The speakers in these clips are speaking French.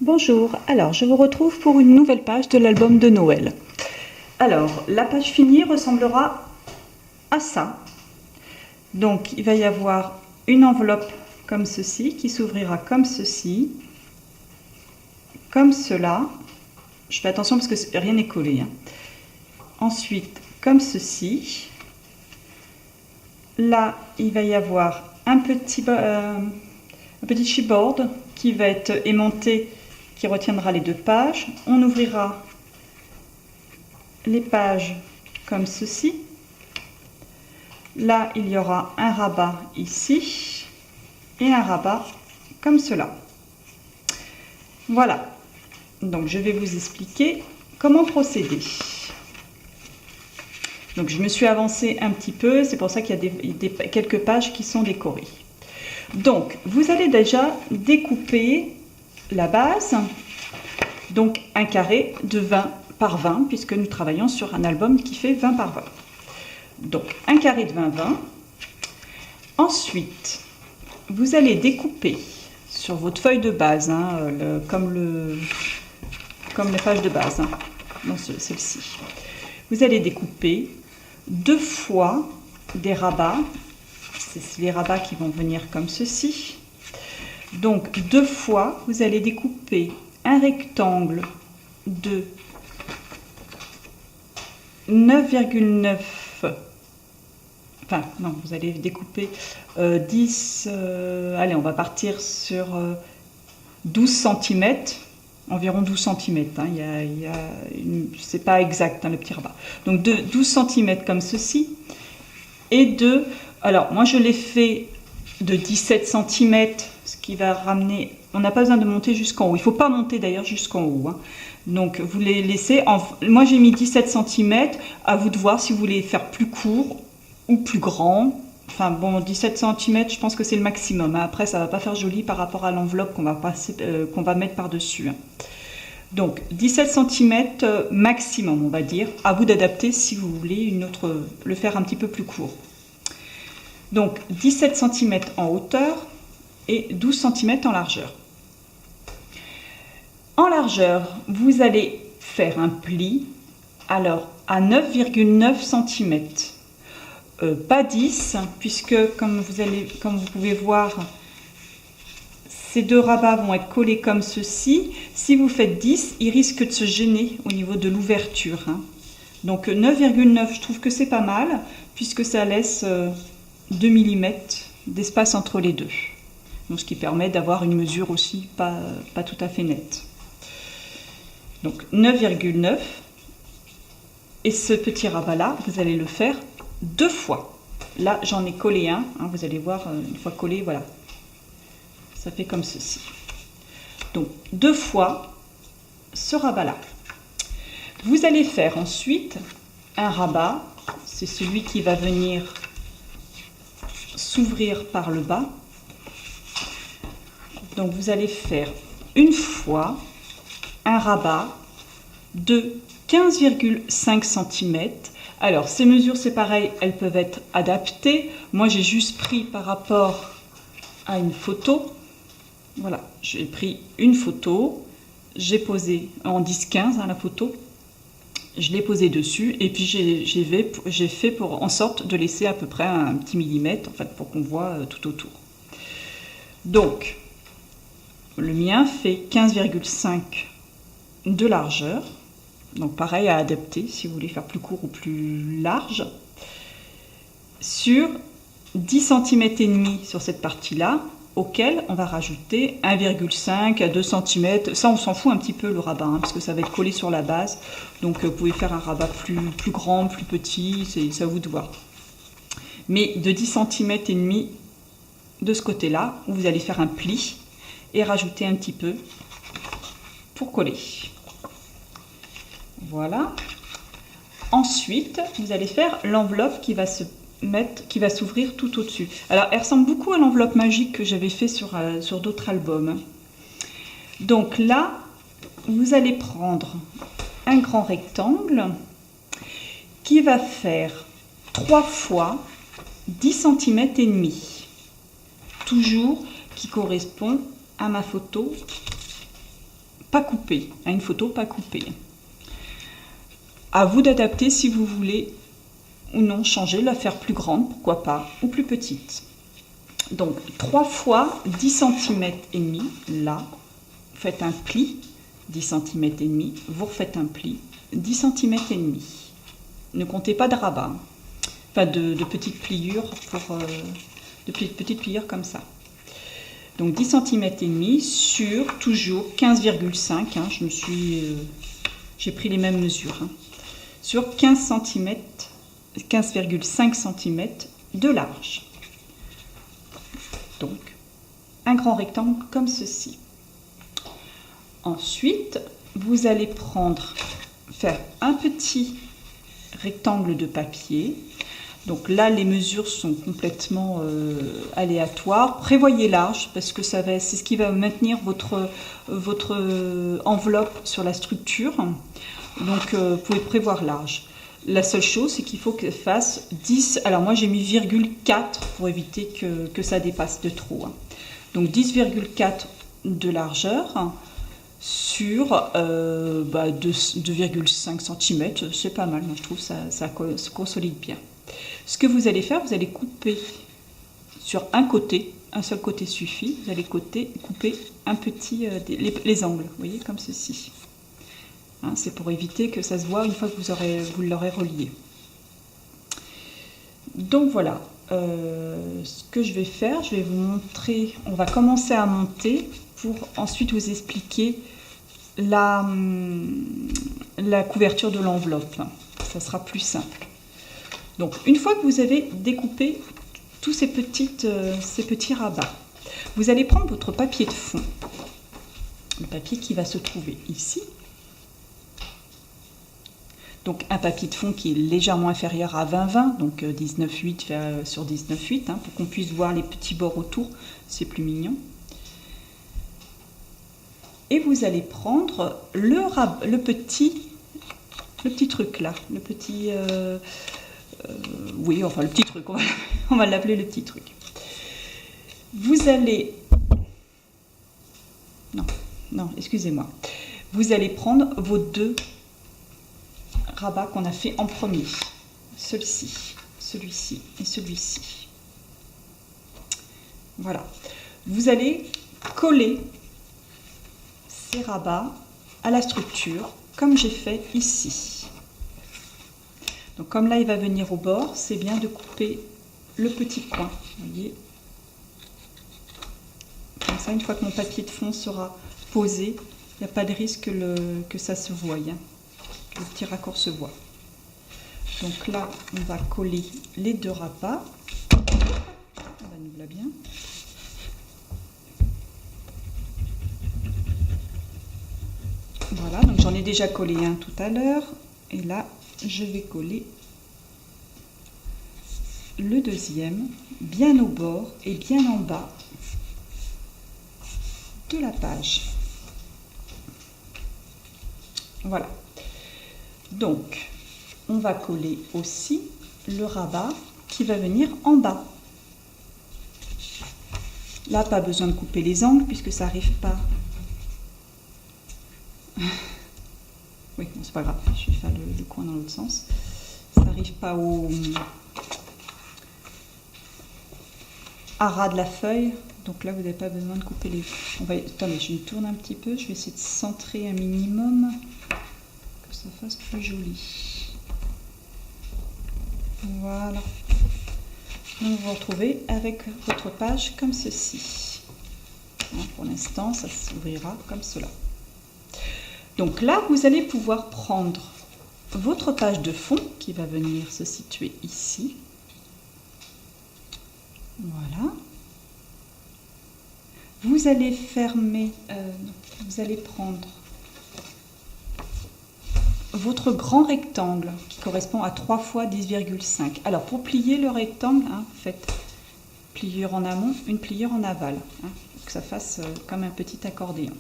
Bonjour, alors je vous retrouve pour une nouvelle page de l'album de Noël. Alors, la page finie ressemblera à ça. Donc, il va y avoir une enveloppe comme ceci, qui s'ouvrira comme ceci, comme cela. Je fais attention parce que rien n'est collé. Ensuite, comme ceci. Là, il va y avoir un petit chipboard qui va être aimanté, qui retiendra les deux pages. On ouvrira les pages comme ceci. Là, il y aura un rabat ici et un rabat comme cela. Voilà. Donc, je vais vous expliquer comment procéder. Donc, je me suis avancée un petit peu. C'est pour ça qu'il y a quelques pages qui sont décorées. Donc, vous allez déjà découper la base. Donc, un carré de 20 par 20, puisque nous travaillons sur un album qui fait 20 par 20. Donc, un carré de 20-20. Ensuite, vous allez découper sur votre feuille de base, comme la page de base, dans celle-ci. Vous allez découper 2 fois des rabats. C'est les rabats qui vont venir comme ceci. Donc, 2 fois, vous allez découper un rectangle de 9,9. Enfin, non, vous allez découper 10. Allez, on va partir sur 12 cm. Environ 12 cm. C'est pas exact, le petit rabat. Donc, 12 cm comme ceci. Et alors, moi, je l'ai fait de 17 cm, ce qui va ramener... On n'a pas besoin de monter jusqu'en haut. Il ne faut pas monter d'ailleurs jusqu'en haut. Donc, vous les laissez... Moi, j'ai mis 17 cm. À vous de voir si vous voulez faire plus court ou plus grand. Enfin, bon, 17 cm, je pense que c'est le maximum. Après, ça ne va pas faire joli par rapport à l'enveloppe qu'on va mettre par-dessus. Donc, 17 cm maximum, on va dire. À vous d'adapter si vous voulez le faire un petit peu plus court. Donc, 17 cm en hauteur et 12 cm en largeur. En largeur, vous allez faire un pli, alors à 9,9 cm. Pas 10, puisque comme vous pouvez voir, ces 2 rabats vont être collés comme ceci. Si vous faites 10, ils risquent de se gêner au niveau de l'ouverture. Donc 9,9, je trouve que c'est pas mal, puisque ça laisse 2 mm d'espace entre les deux. Donc, ce qui permet d'avoir une mesure aussi pas tout à fait nette. Donc 9,9. Et ce petit rabat-là, vous allez le faire 2 fois. Là, j'en ai collé un. Vous allez voir, une fois collé, voilà. Ça fait comme ceci. Donc, 2 fois ce rabat-là. Vous allez faire ensuite un rabat. C'est celui qui va venir s'ouvrir par le bas. Donc, vous allez faire une fois un rabat de 15,5 cm. Alors, ces mesures, c'est pareil, elles peuvent être adaptées. Moi, j'ai juste pris par rapport à une photo. Voilà, j'ai pris une photo. J'ai posé en 10-15 la photo. Je l'ai posée dessus et puis j'ai fait en sorte de laisser à peu près un petit millimètre, en fait, pour qu'on voit tout autour. Donc, le mien fait 15,5 de largeur. Donc pareil à adapter si vous voulez faire plus court ou plus large. Sur 10 cm et demi sur cette partie-là, auquel on va rajouter 1,5 à 2 cm. Ça, on s'en fout un petit peu le rabat, parce que ça va être collé sur la base. Donc vous pouvez faire un rabat plus grand, plus petit, c'est à vous de voir. Mais de 10 cm et demi de ce côté-là, où vous allez faire un pli et rajouter un petit peu pour coller. Voilà. Ensuite, vous allez faire l'enveloppe qui va s'ouvrir tout au-dessus. Alors, elle ressemble beaucoup à l'enveloppe magique que j'avais fait sur d'autres albums. Donc là, vous allez prendre un grand rectangle qui va faire 3 fois 10 cm et demi. Toujours qui correspond à ma photo pas coupée, hein, une photo pas coupée. À vous d'adapter si vous voulez ou non changer, la faire plus grande, pourquoi pas, ou plus petite. Donc 3 fois 10 cm et demi, là, vous faites un pli, 10 cm et demi, vous refaites un pli, 10 cm et demi. Ne comptez pas de rabat, enfin de petites pliures de petites pliures comme ça. Donc 10 cm et demi sur toujours 15,5, hein, j'ai pris les mêmes mesures, hein, sur 15,5 cm de large. Donc un grand rectangle comme ceci. Ensuite, vous allez faire un petit rectangle de papier. Donc là, les mesures sont complètement aléatoires. Prévoyez large parce que c'est ce qui va maintenir votre enveloppe sur la structure. Donc, vous pouvez prévoir large. La seule chose, c'est qu'il faut qu'elle fasse 10. Alors moi, j'ai mis 0,4 pour éviter que ça dépasse de trop, hein. Donc 10,4 de largeur sur 2,5 cm. C'est pas mal, moi je trouve ça se consolide bien. Ce que vous allez faire, vous allez couper sur un côté, un seul côté suffit, vous allez couper un petit, les angles, vous voyez, comme ceci. Hein, c'est pour éviter que ça se voit une fois que vous l'aurez relié. Donc voilà, ce que je vais faire, je vais vous montrer, on va commencer à monter pour ensuite vous expliquer la couverture de l'enveloppe. Ça sera plus simple. Donc, une fois que vous avez découpé tous ces petits rabats, vous allez prendre votre papier de fond, le papier qui va se trouver ici. Donc, un papier de fond qui est légèrement inférieur à 20-20, donc 19,8 sur 19,8, hein, pour qu'on puisse voir les petits bords autour, c'est plus mignon. Et vous allez prendre le petit truc là, le petit... oui, enfin le petit truc, on va l'appeler le petit truc. Vous allez... Non, excusez-moi. Vous allez prendre vos 2 rabats qu'on a fait en premier. Celui-ci et celui-ci. Voilà. Vous allez coller ces rabats à la structure, comme j'ai fait ici. Donc comme là il va venir au bord, c'est bien de couper le petit coin, vous voyez. Comme ça, une fois que mon papier de fond sera posé, il n'y a pas de risque que ça se voie, hein, que le petit raccord se voit. Donc là, on va coller les 2 rabats. On va nous la bien. Voilà, donc j'en ai déjà collé un tout à l'heure. Et là, je vais coller le deuxième, bien au bord et bien en bas de la page. Voilà. Donc, on va coller aussi le rabat qui va venir en bas. Là, pas besoin de couper les angles puisque ça n'arrive pas. Oui, bon, c'est pas grave, je vais faire le coin dans l'autre sens. Ça n'arrive pas à ras de la feuille. Donc là, vous n'avez pas besoin de couper les... Attendez, je me tourne un petit peu. Je vais essayer de centrer un minimum. Que ça fasse plus joli. Voilà. Donc, vous vous retrouvez avec votre page comme ceci. Pour l'instant, ça s'ouvrira comme cela. Donc là, vous allez pouvoir prendre votre page de fond qui va venir se situer ici. Voilà. Vous allez vous allez prendre votre grand rectangle qui correspond à 3 fois 10,5. Alors pour plier le rectangle, hein, faites pliure en amont, une pliure en aval, hein, pour que ça fasse comme un petit accordéon.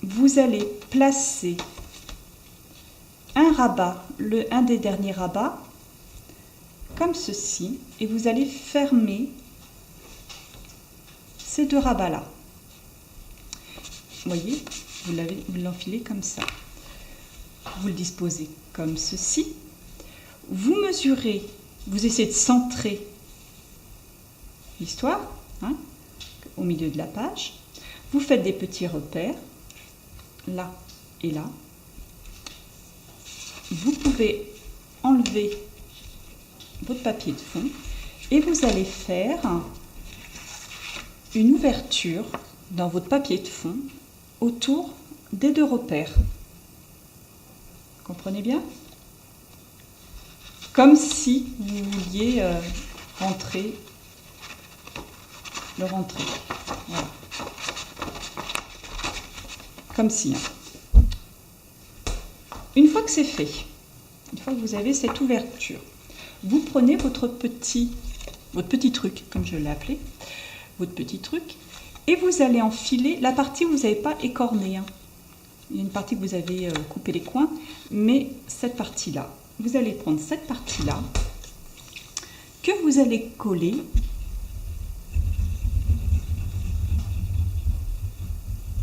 Vous allez placer un rabat, un des derniers rabats, comme ceci, et vous allez fermer ces 2 rabats là. voyez, vous l'enfilez comme ça. Vous le disposez comme ceci. Vous mesurez, vous essayez de centrer l'histoire, hein, au milieu de la page. Vous faites des petits repères, là et là. Vous pouvez enlever votre papier de fond et vous allez faire une ouverture dans votre papier de fond autour des deux repères. Comprenez bien? Comme si vous vouliez le rentrer. Voilà. Comme si. Hein. Une fois que c'est fait, une fois que vous avez cette ouverture, vous prenez votre petit truc, comme je l'ai appelé, votre petit truc, et vous allez enfiler la partie où vous n'avez pas écorné. Hein. Il y a une partie que vous avez coupé les coins, mais cette partie-là, vous allez prendre cette partie-là, que vous allez coller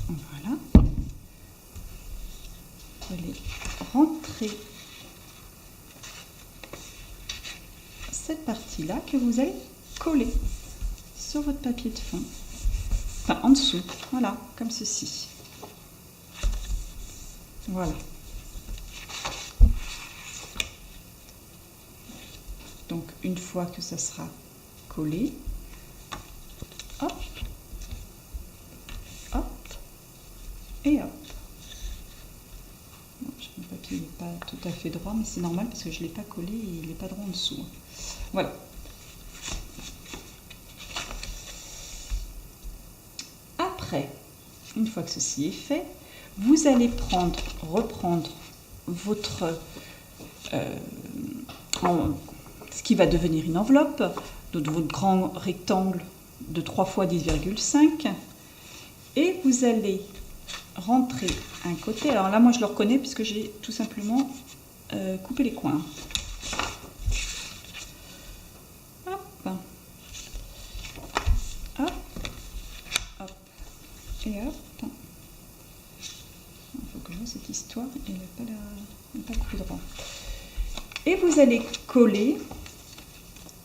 voilà. Vous allez rentrer cette partie-là que vous allez coller sur votre papier de fond, enfin en dessous, voilà, comme ceci. Voilà. Donc, une fois que ça sera collé, hop, hop, et hop. Bon, mon papier n'est pas tout à fait droit, mais c'est normal parce que je ne l'ai pas collé et il n'est pas droit en dessous. Voilà. Après, une fois que ceci est fait, vous allez reprendre votre ce qui va devenir une enveloppe, de votre grand rectangle de 3 fois 10,5 et vous allez rentrer un côté. Alors là, moi je le reconnais puisque j'ai tout simplement coupé les coins. Hop, hop, hop, et hop. Il faut que je vois cette histoire, elle n'est pas coupée droit. Et vous allez coller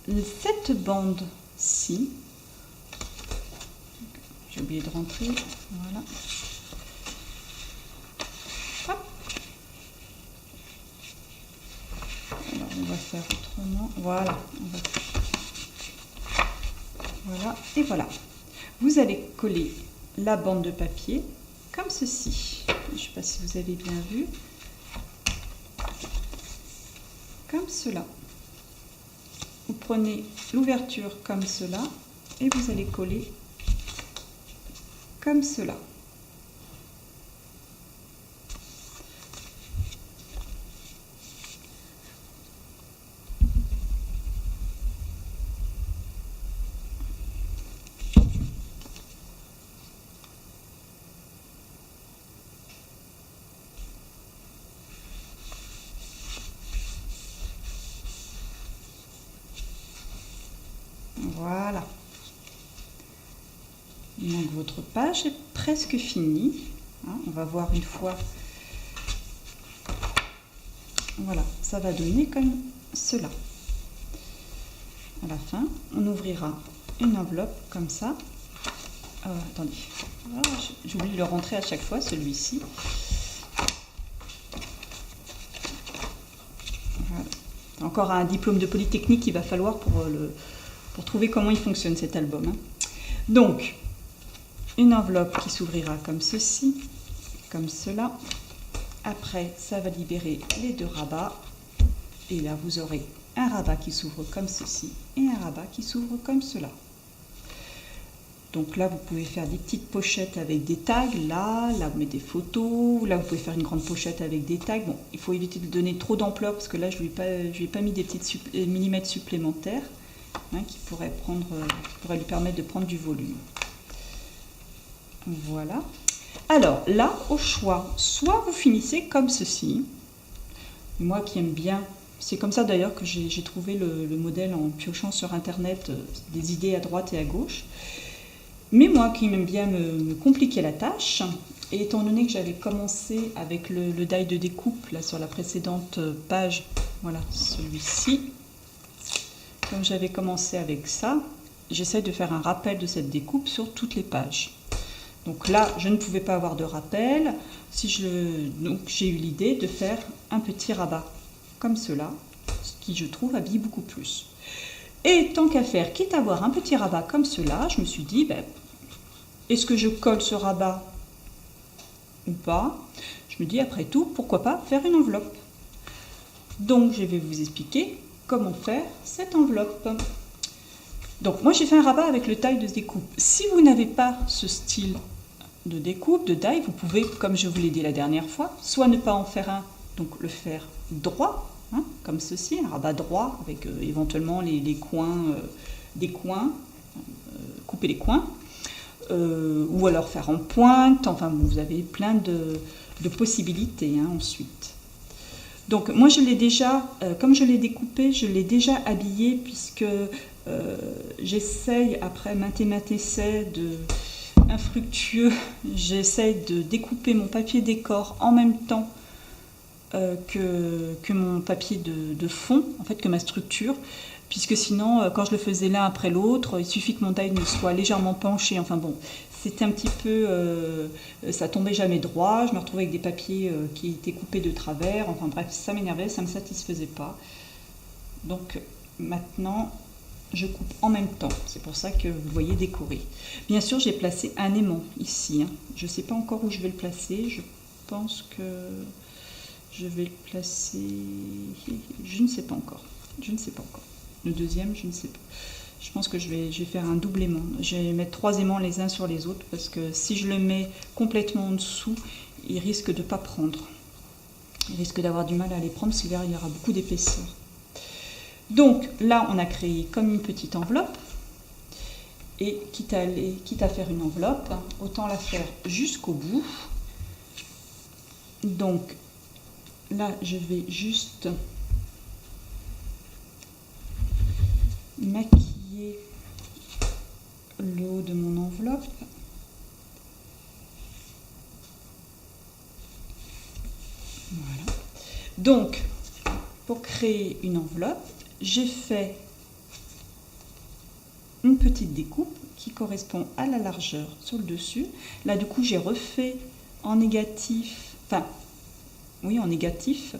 cette bande-ci. J'ai oublié de rentrer. Voilà. Hop. Alors, on va faire autrement. Voilà. Voilà. Et voilà. Vous allez coller la bande de papier comme ceci. Je ne sais pas si vous avez bien vu. Comme cela. Vous prenez l'ouverture comme cela et vous allez coller comme cela. Voilà. Donc votre page est presque finie. Hein, on va voir une fois. Voilà, ça va donner comme cela. À la fin, on ouvrira une enveloppe comme ça. Attendez, j'oublie de le rentrer à chaque fois, celui-ci. Voilà. Encore un diplôme de Polytechnique qu'il va falloir pour trouver comment il fonctionne cet album. Hein. Donc, une enveloppe qui s'ouvrira comme ceci, comme cela. Après, ça va libérer les deux rabats. Et là, vous aurez un rabat qui s'ouvre comme ceci et un rabat qui s'ouvre comme cela. Donc là, vous pouvez faire des petites pochettes avec des tags. Là, vous mettez des photos. Là, vous pouvez faire une grande pochette avec des tags. Bon, il faut éviter de donner trop d'ampleur parce que là, je lui ai pas mis des petits millimètres supplémentaires hein, qui pourraient lui permettre de prendre du volume. Voilà. Alors là, au choix, soit vous finissez comme ceci. Moi qui aime bien, c'est comme ça d'ailleurs que j'ai trouvé le modèle en piochant sur internet des idées à droite et à gauche. Mais moi qui aime bien me compliquer la tâche, Et étant donné que j'avais commencé avec le die de découpe là sur la précédente page, voilà celui-ci, comme j'avais commencé avec ça, j'essaie de faire un rappel de cette découpe sur toutes les pages. Donc là, je ne pouvais pas avoir de rappel, donc j'ai eu l'idée de faire un petit rabat comme cela, ce qui je trouve habille beaucoup plus. Et tant qu'à faire, quitte à avoir un petit rabat comme cela, je me suis dit, ben, est-ce que je colle ce rabat ou pas? Je me dis, après tout, pourquoi pas faire une enveloppe? Donc je vais vous expliquer comment faire cette enveloppe. Donc moi j'ai fait un rabat avec le taille de découpe. Si vous n'avez pas ce style de découpe, de die, vous pouvez, comme je vous l'ai dit la dernière fois, soit ne pas en faire un, donc le faire droit, hein, comme ceci, un rabat droit avec éventuellement les coins, des coins, couper les coins, ou alors faire en pointe, enfin vous avez plein de possibilités hein, ensuite. Donc moi je l'ai déjà, comme je l'ai découpé, je l'ai déjà habillé puisque j'essaye après maintes et maintes essais infructueux, j'essaye de découper mon papier décor en même temps que mon papier de fond, en fait que ma structure, puisque sinon quand je le faisais l'un après l'autre, il suffit que mon taille ne soit légèrement penché, enfin bon, c'était un petit peu, ça tombait jamais droit, je me retrouvais avec des papiers qui étaient coupés de travers, enfin bref, ça m'énervait, ça me satisfaisait pas. Donc maintenant, je coupe en même temps, c'est pour ça que vous voyez décoré. Bien sûr, j'ai placé un aimant ici, hein. Je ne sais pas encore où je vais le placer, je pense que je vais le placer, je ne sais pas encore, Le deuxième, je ne sais pas. Je pense que je vais faire un double aimant. Je vais mettre 3 aimants les uns sur les autres parce que si je le mets complètement en dessous, il risque de ne pas prendre. Il risque d'avoir du mal à les prendre parce qu'il y aura beaucoup d'épaisseur. Donc là, on a créé comme une petite enveloppe. Et quitte à faire une enveloppe, autant la faire jusqu'au bout. Donc là, je vais juste maquiller le haut de mon enveloppe. Voilà. Donc, pour créer une enveloppe, j'ai fait une petite découpe qui correspond à la largeur sur le dessus. Là, du coup, j'ai refait en négatif, en négatif,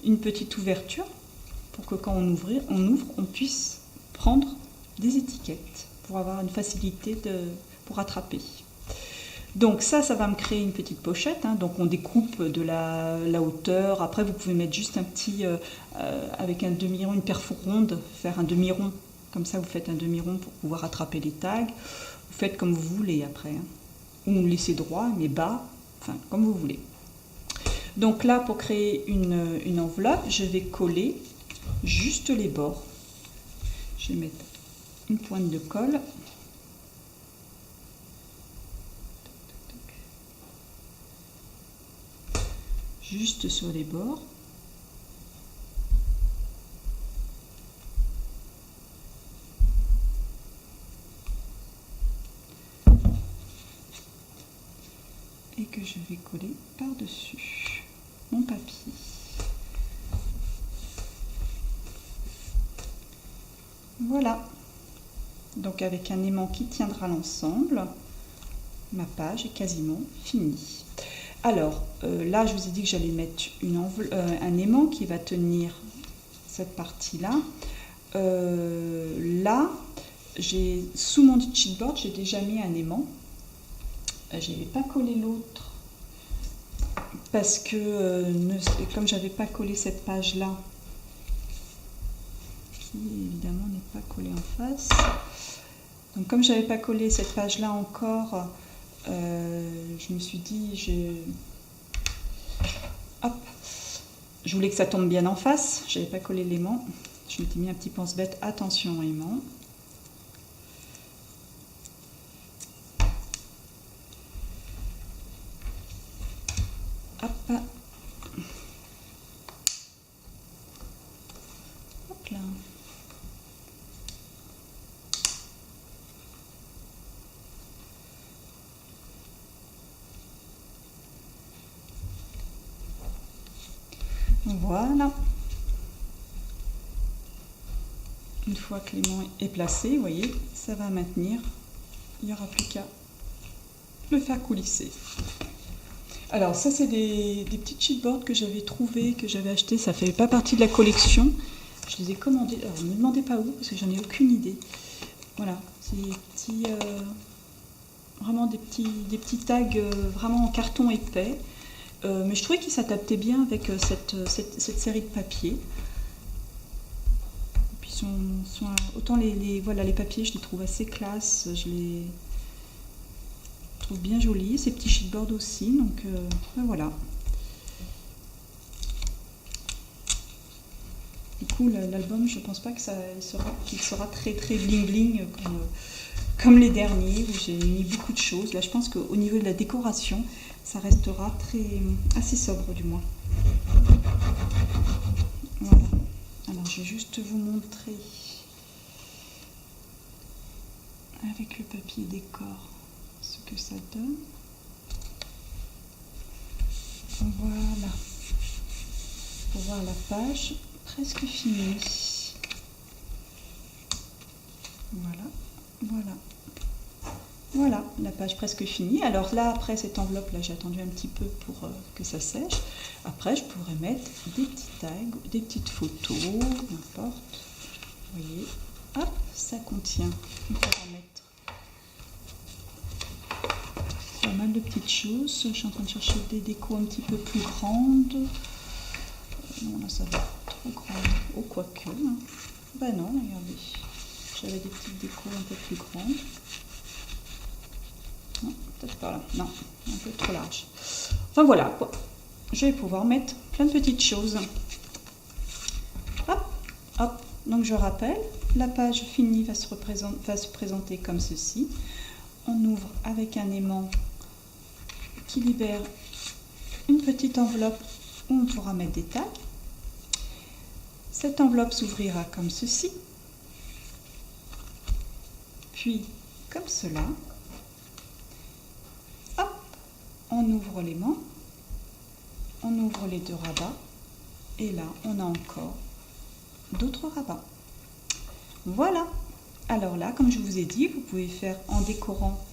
une petite ouverture pour que quand on ouvre, on puisse prendre des étiquettes pour avoir une facilité pour attraper. Donc ça va me créer une petite pochette, hein. Donc on découpe de la hauteur. Après, vous pouvez mettre juste un petit, avec un demi-rond, une perfo ronde, faire un demi-rond. Comme ça, vous faites un demi-rond pour pouvoir attraper les tags. Vous faites comme vous voulez après, hein. Ou laissez droit, mais bas, enfin comme vous voulez. Donc là, pour créer une enveloppe, je vais coller juste les bords. Je vais mettre une pointe de colle. Juste sur les bords. Et que je vais coller par-dessus mon papier. Voilà. Donc avec un aimant qui tiendra l'ensemble, ma page est quasiment finie. Alors là, je vous ai dit que j'allais mettre un aimant qui va tenir cette partie-là. Là, sous mon chipboard, j'ai déjà mis un aimant. Je n'avais pas collé l'autre parce que comme j'avais pas collé cette page-là, qui évidemment n'est pas collée en face, donc comme j'avais pas collé cette page-là encore, je me suis dit, je voulais que ça tombe bien en face, j'avais pas collé l'aimant, je m'étais mis un petit pense-bête, attention aimant. Hop. Hop là. Voilà. Une fois que l'aimant est placé, vous voyez, ça va maintenir. Il n'y aura plus qu'à le faire coulisser. Alors ça, c'est des petites chipboards que j'avais trouvées, que j'avais achetées. Ça ne fait pas partie de la collection. Je les ai commandées. Alors ne me demandez pas où, parce que j'en ai aucune idée. Voilà, c'est des petits... vraiment des petits tags vraiment en carton épais. Mais je trouvais qu'ils s'adaptaient bien avec cette série de papiers. Et puis autant voilà, les papiers, je les trouve assez classe, je les trouve bien jolis. Ces petits chipboards aussi, donc ben voilà. Du coup, l'album, je pense pas qu'il sera très très bling bling comme les derniers où j'ai mis beaucoup de choses. Là, je pense qu'au niveau de la décoration, ça restera assez sobre du moins. Voilà. Alors, je vais juste vous montrer avec le papier décor ce que ça donne. Voilà. Pour voir la page presque finie. Voilà. Voilà. Voilà, la page presque finie. Alors là, après cette enveloppe, là, j'ai attendu un petit peu pour que ça sèche. Après, je pourrais mettre des petits tags, des petites photos, n'importe. Vous voyez, hop, ça contient. On pourra mettre pas mal de petites choses. Je suis en train de chercher des décos un petit peu plus grandes. Non, là, ça va être trop grand. Oh, quoique. Hein. Ben non, regardez. J'avais des petites décos un peu plus grandes. Non, peut-être pas là. Non, un peu trop large. Enfin voilà quoi. Je vais pouvoir mettre plein de petites choses. Hop, hop. Donc je rappelle, la page finie va se présenter comme ceci. On ouvre avec un aimant qui libère une petite enveloppe où on pourra mettre des tags. Cette enveloppe s'ouvrira comme ceci. Puis comme cela. Hop, on ouvre l'aimant, on ouvre les deux rabats et là on a encore d'autres rabats. Voilà. Alors là, comme je vous ai dit, vous pouvez faire en décorant,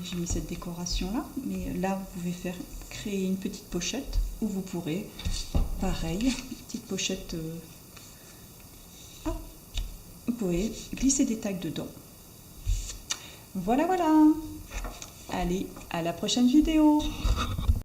j'ai mis cette décoration là, mais là vous pouvez créer une petite pochette où vous pourrez, pareil, une petite pochette, vous pouvez glisser des tags dedans. Voilà, voilà. Allez, à la prochaine vidéo.